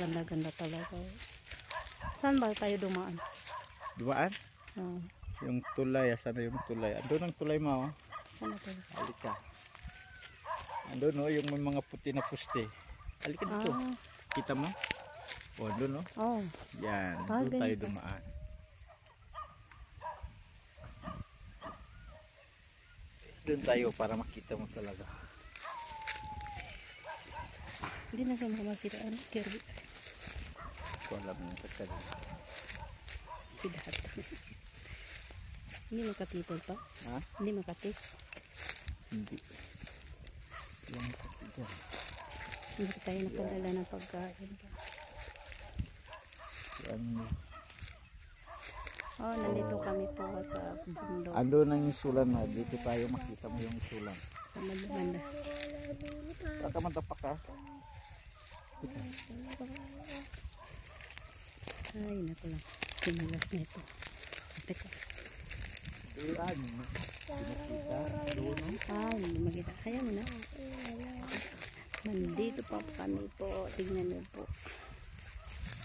Ganda-ganda talaga. Saan ba tayo dumaan? Dumaan? Oh. Yung tulay, asan na yung tulay? Andun ang tulay mo. Saan na tayo? Halika. Andun no, yung may mga puti na puste. Halika dito. Kita mo? O, andun no? Oh. Yan, doon tayo ganito. dumaan. Doon tayo para makita mo talaga. Hindi na siya mamasira. Ano? Kirby. Ko alam yung pagkakas. Sidat. Hindi makatipol pa? Ha? Hindi makatip? Hindi. Yan sa tiga. Hindi tayo nakadala ng pagkain. Yan. Oh, nandito kami po sa bundok. Andun ang isulan na. Dito tayo makita mo yung isulan. Sa banda. Baka matapak ka. Ay, naku lang. Sinilas na ito. Teka. Doon. Pinakita. Doon no? Ay, hindi makita. Kaya mo na. Nandito pa kami po. Tingnan niyo po.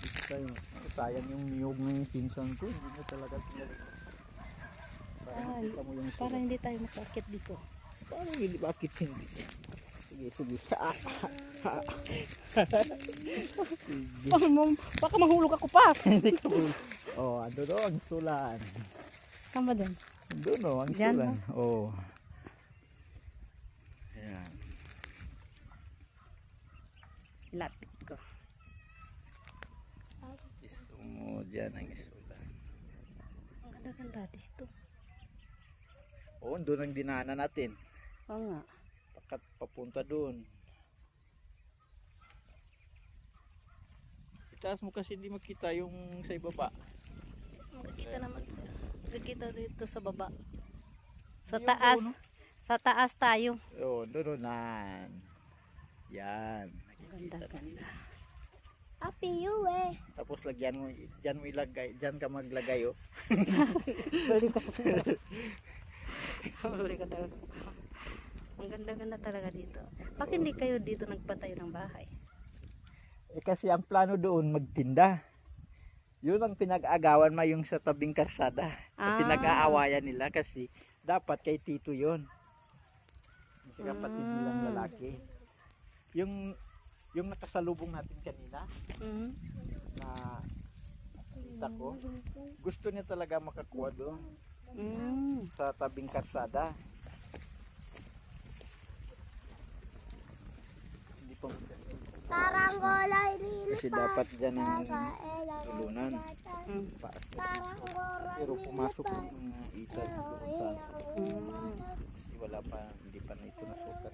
Dito tayo. Sayang yung niyog ng pinsan ko. Hindi na talaga tinalik. Ay, para hindi tayo makakit dito. Paano hindi? Bakit hindi? Sige, sige. Baka mahulog ako pa. Hindi ko. Oh, ando doon, sulan. Tama din. Ando no, ang Diyan, sulan. Oh. Ayan. Lapit ko. Gusto mo dyan ang sulan. Ang ganda-ganda dito. Oh, doon ang dinaanan natin. Oo nga. Papunta doon. Itaas mo kasi hindi makita yung sa ibaba. Nakikita naman siya. Nakikita dito sa baba. Sa Yung taas. doon, no? Sa taas tayo. Oh, doon. Yan. Nakikita na. Ganda-ganda. Happy you eh. Tapos lagyan mo, dyan mo ilagay, dyan ka maglagay oh. Balik ka. Balik ka talaga. Ang ganda-ganda talaga dito. Bakit hindi kayo dito nagpatayo ng bahay? Eh kasi ang plano doon magtinda. Yun ang pinag-agawan mo yung sa tabing karsada. Pinag-aawayan nila kasi dapat kay Tito yun. Yung kapatid nilang lalaki. Yung nakasalubong natin kanina na kita ko, gusto niya talaga makakuha doon sa tabing karsada. Hindi pa Taranggolay lili kasi dapat dyan ang elang tulunan. Pero pumasok yung mga ital doon sa kasi wala pa, hindi pa na ito nasukat.